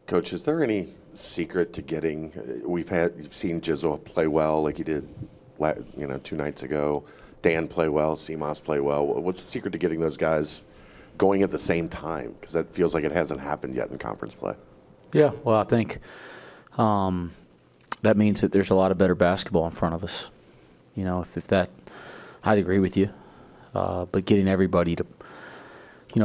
Coach, is there any secret to getting? You've seen Jizzle play well, like he did, 2 nights ago. Dan play well, Seamoss play well. What's the secret to getting those guys going at the same time? Because that feels like it hasn't happened yet in conference play. Yeah, well, I think that means that there's a lot of better basketball in front of us. If that, I'd agree with you. But getting everybody to,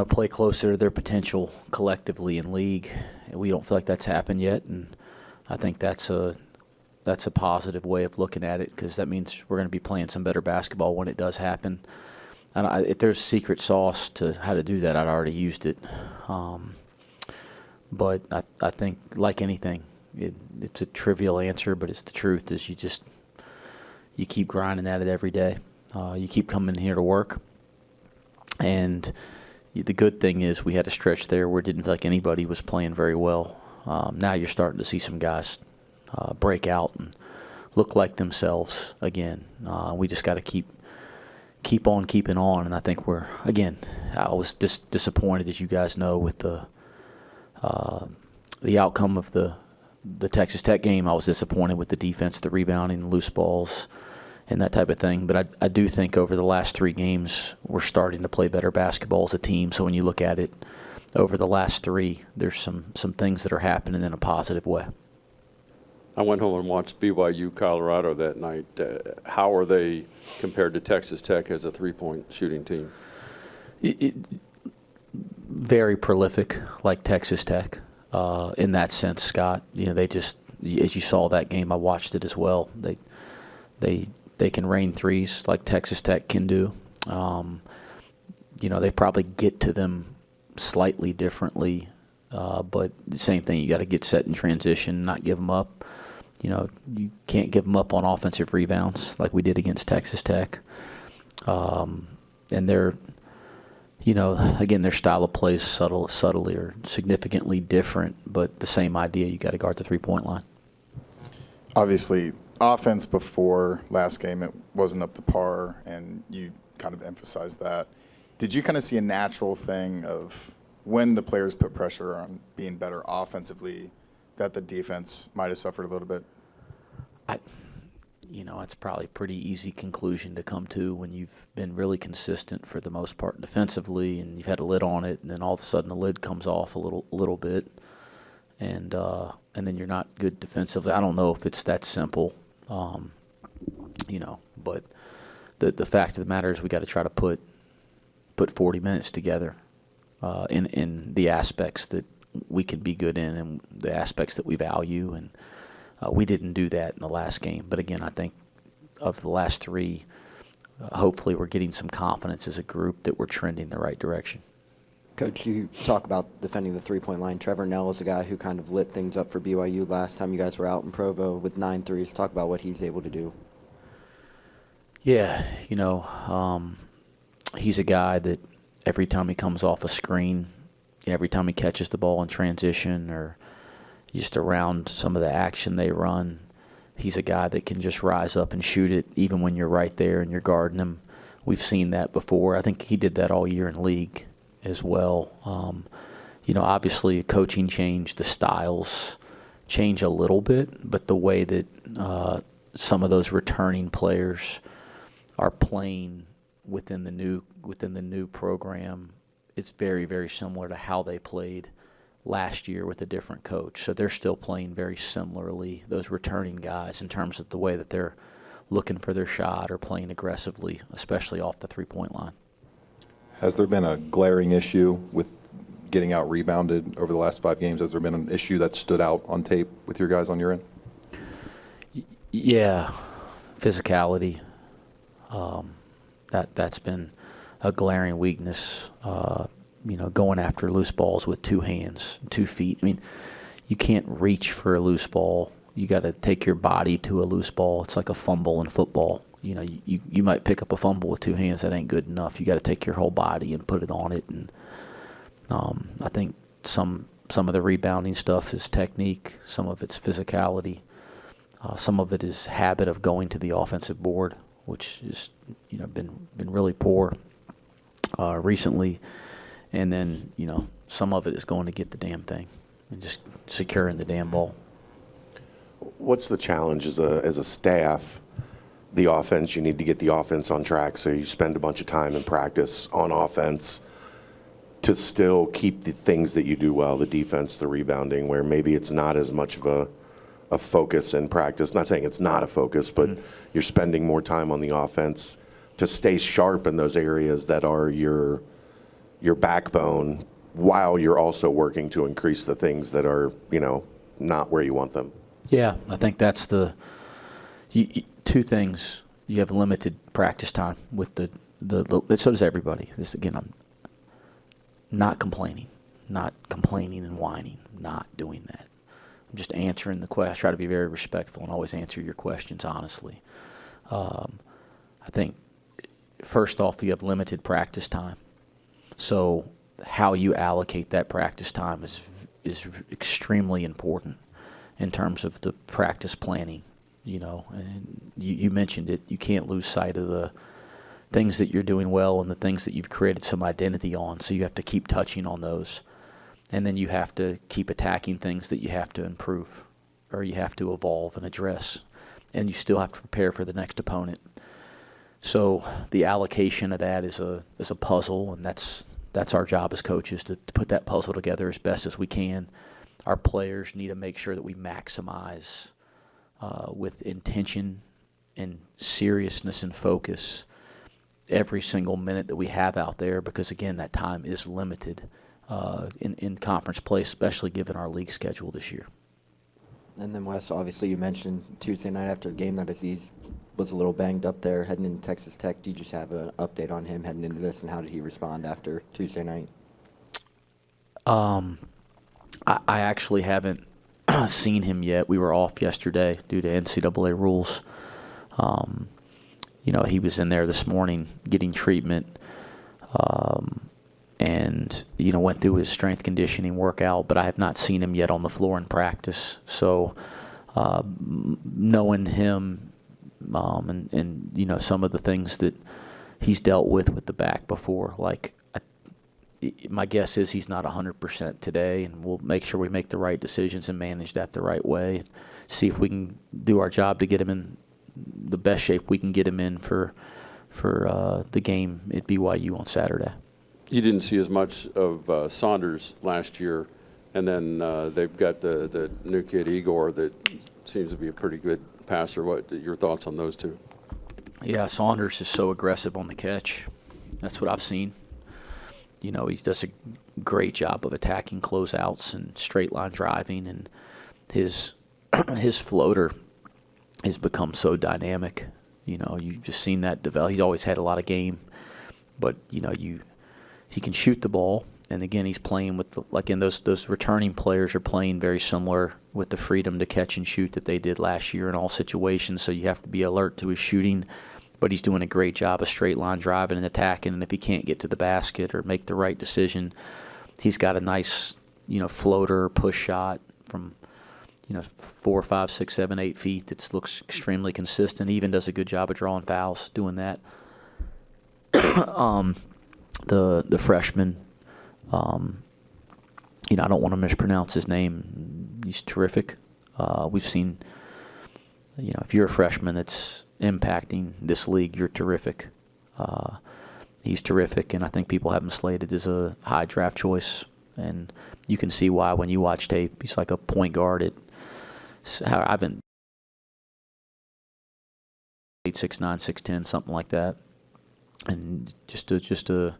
play closer to their potential collectively in league, we don't feel like that's happened yet, and I think that's a positive way of looking at it, because that means we're going to be playing some better basketball when it does happen. And if there's secret sauce to how to do that, I'd already used it. But I think, like anything, it's a trivial answer, but it's the truth. Is you keep grinding at it every day. You keep coming here to work, and the good thing is we had a stretch there where it didn't feel like anybody was playing very well. Now you're starting to see some guys break out and look like themselves again. We just got to keep on keeping on, and I think I was disappointed, as you guys know, with the outcome of the Texas Tech game. I was disappointed with the defense, the rebounding, the loose balls, and that type of thing. But I do think over the last 3 games, we're starting to play better basketball as a team. So when you look at it over the last 3, there's some things that are happening in a positive way. I went home and watched BYU Colorado that night. How are they compared to Texas Tech as a three-point shooting team? Very prolific, like Texas Tech, in that sense, Scott. They just, as you saw that game, I watched it as well. They can rain threes like Texas Tech can do. They probably get to them slightly differently, but the same thing. You got to get set in transition, not give them up. You can't give them up on offensive rebounds like we did against Texas Tech. And they're, again, their style of play is subtly or significantly different, but the same idea. You got to guard the three-point line. Obviously, offense before last game, it wasn't up to par, and you kind of emphasized that. Did you kind of see a natural thing of when the players put pressure on being better offensively, that the defense might have suffered a little bit? It's probably a pretty easy conclusion to come to when you've been really consistent for the most part defensively, and you've had a lid on it, and then all of a sudden the lid comes off a little bit, and then you're not good defensively. I don't know if it's that simple, but the fact of the matter is we got to try to put 40 minutes together in the aspects that we can be good in and the aspects that we value, and we didn't do that in the last game. But again, I think of the last 3, hopefully we're getting some confidence as a group that we're trending the right direction. Coach, you talk about defending the three-point line. Trevor Nell is a guy who kind of lit things up for BYU last time you guys were out in Provo with 9 threes. Talk about what he's able to do. Yeah, he's a guy that every time he comes off a screen, every time he catches the ball in transition or just around some of the action they run, he's a guy that can just rise up and shoot it even when you're right there and you're guarding him. We've seen that before. I think he did that all year in league as well. Obviously a coaching change, the styles change a little bit, but the way that some of those returning players are playing within the new program, it's very, very similar to how they played last year with a different coach. So they're still playing very similarly, those returning guys, in terms of the way that they're looking for their shot or playing aggressively, especially off the three-point line. Has there been a glaring issue with getting out rebounded over the last 5 games? Has there been an issue that stood out on tape with your guys on your end? Yeah, physicality. That's been a glaring weakness. Going after loose balls with 2 hands, 2 feet. I mean, you can't reach for a loose ball. You got to take your body to a loose ball. It's like a fumble in football. You might pick up a fumble with 2 hands. That ain't good enough. You got to take your whole body and put it on it. And I think some of the rebounding stuff is technique. Some of it's physicality. Some of it is habit of going to the offensive board, which is been really poor recently. And then some of it is going to get the damn thing. and just securing the damn ball. What's the challenge as a staff? The offense, you need to get the offense on track, so you spend a bunch of time in practice on offense to still keep the things that you do well, the defense, the rebounding, where maybe it's not as much of a focus in practice. Not saying it's not a focus, but you're spending more time on the offense to stay sharp in those areas that are your backbone, while you're also working to increase the things that are, not where you want them. Yeah, I think that's two things. You have limited practice time with the so does everybody. This, again, I'm not complaining and whining, not doing that. I'm just answering the question. I try to be very respectful and always answer your questions honestly. I think, first off, you have limited practice time. So how you allocate that practice time is extremely important in terms of the practice planning, and you mentioned it. You can't lose sight of the things that you're doing well and the things that you've created some identity on, so you have to keep touching on those. And then you have to keep attacking things that you have to improve or you have to evolve and address. And you still have to prepare for the next opponent. So the allocation of that is a puzzle, and that's our job as coaches, to put that puzzle together as best as we can. Our players need to make sure that we maximize with intention and seriousness and focus every single minute that we have out there, because again, that time is limited in conference play, especially given our league schedule this year. And then Wes, obviously you mentioned Tuesday night after the game that Aziz was a little banged up there heading into Texas Tech. Do you just have an update on him heading into this, and how did he respond after Tuesday night? I actually haven't seen him yet. We were off yesterday due to NCAA rules. He was in there this morning getting treatment, and went through his strength conditioning workout, but I have not seen him yet on the floor in practice. So knowing him and some of the things that he's dealt with the back before, my guess is he's not 100% today, and we'll make sure we make the right decisions and manage that the right way, and see if we can do our job to get him in the best shape we can get him in for the game at BYU on Saturday. You didn't see as much of Saunders last year, and then they've got the new kid Igor that seems to be a pretty good passer. What are your thoughts on those two? Yeah, Saunders is so aggressive on the catch. That's what I've seen. He does a great job of attacking closeouts and straight line driving, and his floater has become so dynamic. You've just seen that develop. He's always had a lot of game, but he can shoot the ball, and again, he's playing with those returning players are playing very similar with the freedom to catch and shoot that they did last year in all situations. So you have to be alert to his shooting, but he's doing a great job of straight line driving and attacking. And if he can't get to the basket or make the right decision, he's got a nice floater push shot from 4, 5, 6, 7, 8 feet that looks extremely consistent. He even does a good job of drawing fouls doing that. The freshman, I don't want to mispronounce his name. He's terrific. We've seen, if you're a freshman that's impacting this league, you're terrific. He's terrific, and I think people have him slated as a high draft choice. And you can see why when you watch tape. He's like a point guard at, I've been 6'9", 6'10", something like that. And just a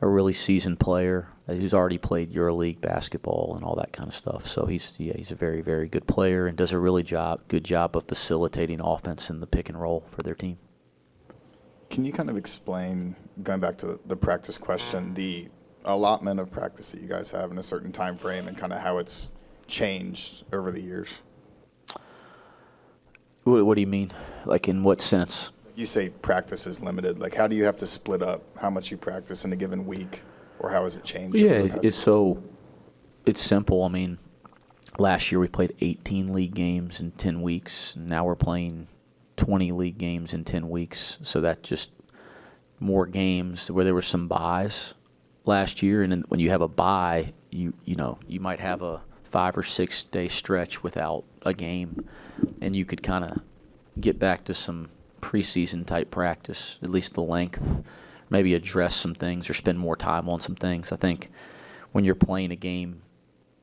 really seasoned player who's already played EuroLeague basketball and all that kind of stuff. So he's a very, very good player and does a really good job of facilitating offense in the pick and roll for their team. Can you kind of explain, going back to the practice question, the allotment of practice that you guys have in a certain time frame and kind of how it's changed over the years? What do you mean? Like in what sense? You say practice is limited. Like, how do you have to split up how much you practice in a given week, or how has it changed? Yeah, it's simple. I mean, last year we played 18 league games in 10 weeks. And now we're playing 20 league games in 10 weeks. So that's just more games where there were some buys last year. And then when you have a bye, you might have a 5 or 6 day stretch without a game, and you could kind of get back to some preseason type practice, at least the length, maybe address some things or spend more time on some things. I think when you're playing a game,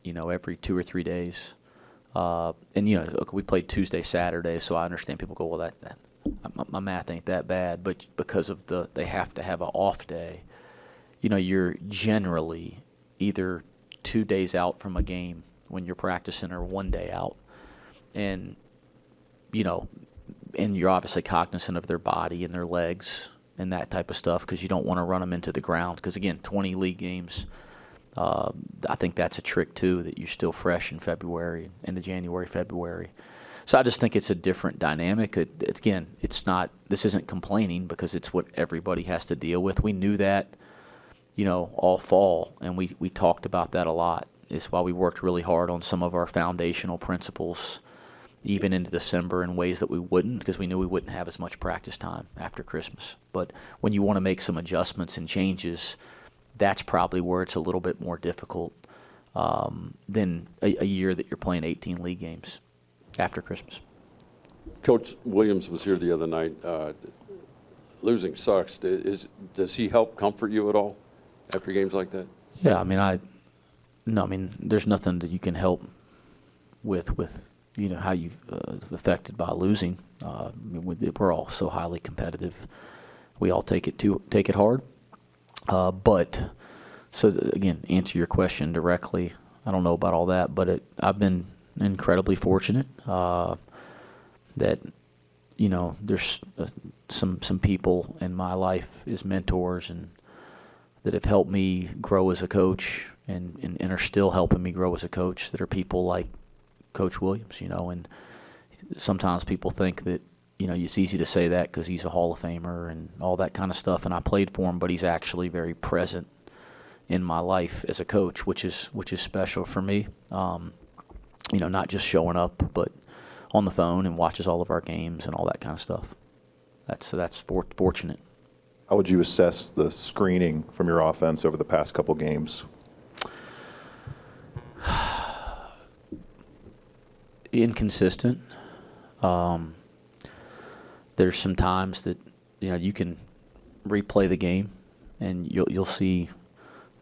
every 2 or 3 days, and look, we played Tuesday, Saturday, so I understand people go, well, that my math ain't that bad, but because of they have to have an off day, you're generally either 2 days out from a game when you're practicing or 1 day out, and and you're obviously cognizant of their body and their legs and that type of stuff because you don't want to run them into the ground. Because again, 20 league games, I think that's a trick too, that you're still fresh in February, into January, February. So I just think it's a different dynamic. Again, this isn't complaining because it's what everybody has to deal with. We knew that, all fall, and we talked about that a lot. It's why we worked really hard on some of our foundational principles even into December in ways that we wouldn't, because we knew we wouldn't have as much practice time after Christmas. But when you want to make some adjustments and changes, that's probably where it's a little bit more difficult than a year that you're playing 18 league games after Christmas. Coach Williams was here the other night. Losing sucks. Does he help comfort you at all after games like that? Yeah, there's nothing that you can help with how you've affected by losing. We're all so highly competitive. We all take it hard. But again, answer your question directly. I don't know about all that, but I've been incredibly fortunate that there's some people in my life as mentors and that have helped me grow as a coach and are still helping me grow as a coach, that are people like Coach Williams, and sometimes people think that, it's easy to say that because he's a Hall of Famer and all that kind of stuff, and I played for him, but he's actually very present in my life as a coach, which is special for me. Not just showing up, but on the phone and watches all of our games and all that kind of stuff. That's fortunate. How would you assess the screening from your offense over the past couple games? Inconsistent. There's some times that you can replay the game and you'll see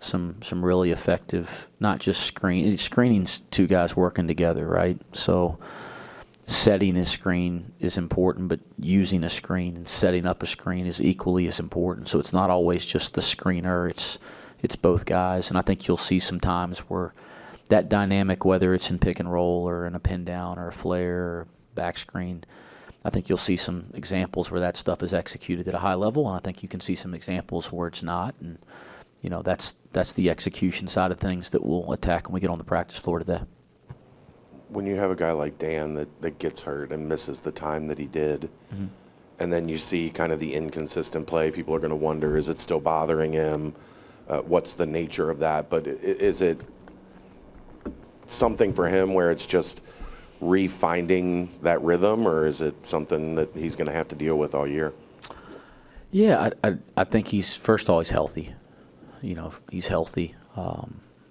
some really effective, not just screening's two guys working together, right? So setting a screen is important, but using a screen and setting up a screen is equally as important. So it's not always just the screener, it's both guys. And I think you'll see some times where that dynamic, whether it's in pick and roll or in a pin down or a flare or back screen, I think you'll see some examples where that stuff is executed at a high level, and I think you can see some examples where it's not. And that's the execution side of things that we'll attack when we get on the practice floor today. When you have a guy like Dan that gets hurt and misses the time that he did, mm-hmm. and then you see kind of the inconsistent play, people are going to wonder, is it still bothering him? What's the nature of that? But is it something for him where it's just refinding that rhythm, or is it something that he's going to have to deal with all year? Yeah, I think he's healthy. He's healthy. I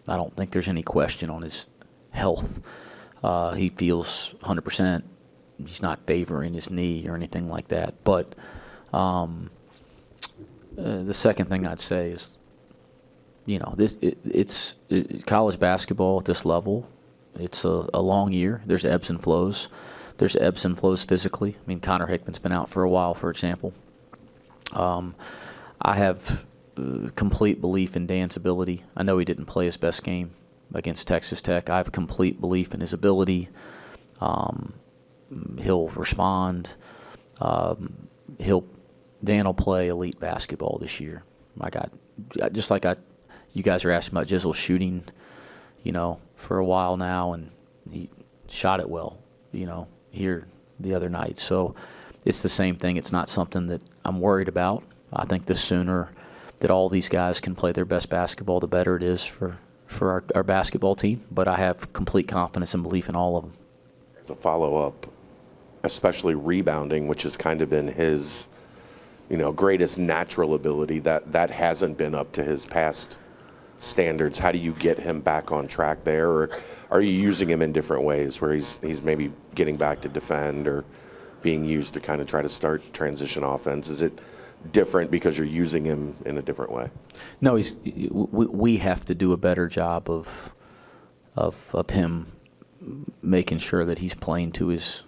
don't think there's any question on his health. He feels 100%. He's not favoring his knee or anything like that. But the second thing I'd say is, it's college basketball at this level. It's a long year. There's ebbs and flows. There's ebbs and flows physically. Connor Hickman's been out for a while, for example. I have complete belief in Dan's ability. I know he didn't play his best game against Texas Tech. I have complete belief in his ability. He'll respond. Dan will play elite basketball this year. You guys are asking about Jizzle shooting, for a while now, and he shot it well, here the other night. So it's the same thing. It's not something that I'm worried about. I think the sooner that all these guys can play their best basketball, the better it is for our basketball team. But I have complete confidence and belief in all of them. As a follow-up, especially rebounding, which has kind of been his, greatest natural ability, that hasn't been up to his past standards. How do you get him back on track there, or are you using him in different ways where he's maybe getting back to defend or being used to kind of try to start transition offense? Is it different because you're using him in a different way? No, we have to do a better job of him making sure that he's playing to his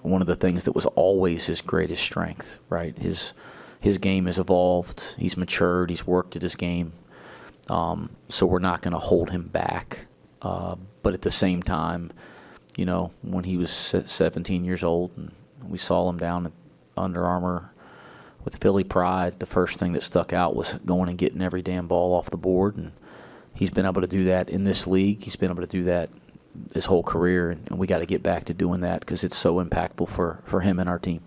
one of the things that was always his greatest strength, right? His game has evolved. He's matured. He's worked at his game. So we're not going to hold him back. But at the same time, you know, when he was 17 years old and we saw him down at Under Armour with Philly Pride, the first thing that stuck out was going and getting every damn ball off the board. And he's been able to do that in this league. He's been able to do that his whole career. And we got to get back to doing that because it's so impactful for him and our team.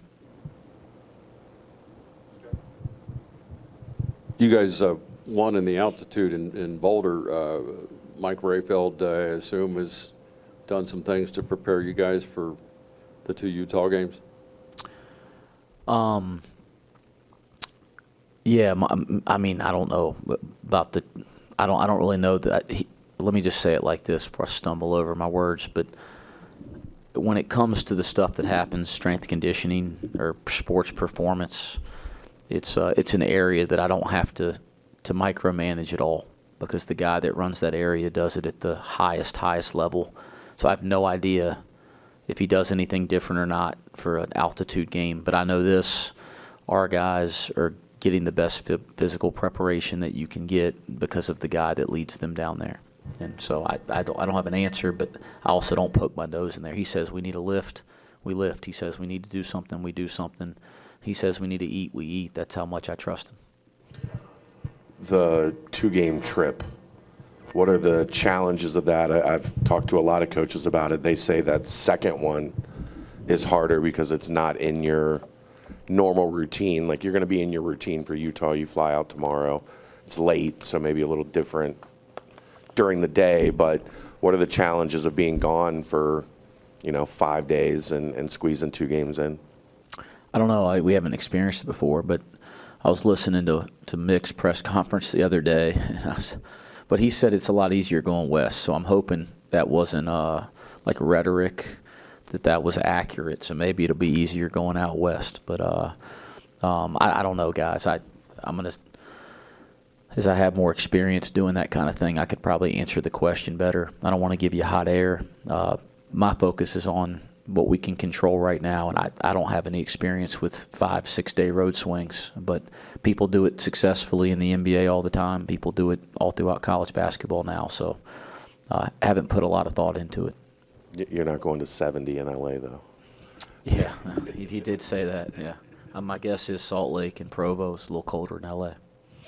You guys won in the altitude in Boulder. Mike Rayfeld, I assume, has done some things to prepare you guys for the 2 Utah games? Yeah, I mean, I don't know about the. I don't really know that. Let me just say it like this before I stumble over my words. But when it comes to the stuff that happens, strength conditioning or sports performance, it's an area that I don't have to micromanage at all because the guy that runs that area does it at the highest level. So I have no idea if he does anything different or not for an altitude game. But I know this: our guys are getting the best physical preparation that you can get because of the guy that leads them down there. And so I don't have an answer, but I also don't poke my nose in there. He says we need a lift, we lift. He says we need to do something, we do something. He says we need to eat, we eat. That's how much I trust him. The 2-game trip, what are the challenges of that? I've talked to a lot of coaches about it. They say that second one is harder because it's not in your normal routine. Like, you're going to be in your routine for Utah. You fly out tomorrow. It's late, so maybe a little different during the day. But what are the challenges of being gone for, 5 days and squeezing 2 games in? I don't know. We haven't experienced it before, but I was listening to Mick's press conference the other day, but he said it's a lot easier going west. So I'm hoping that wasn't like rhetoric, that was accurate. So maybe it'll be easier going out west. But I don't know, guys. I'm gonna, as I have more experience doing that kind of thing, I could probably answer the question better. I don't want to give you hot air. My focus is on what we can control right now, and I don't have any experience with 5-6 day road swings, but people do it successfully in the NBA all the time. People do it all throughout college basketball now, so I haven't put a lot of thought into it. You're not going to 70 in LA, though. Yeah, he did say that, yeah. My guess is Salt Lake and Provo is a little colder in LA.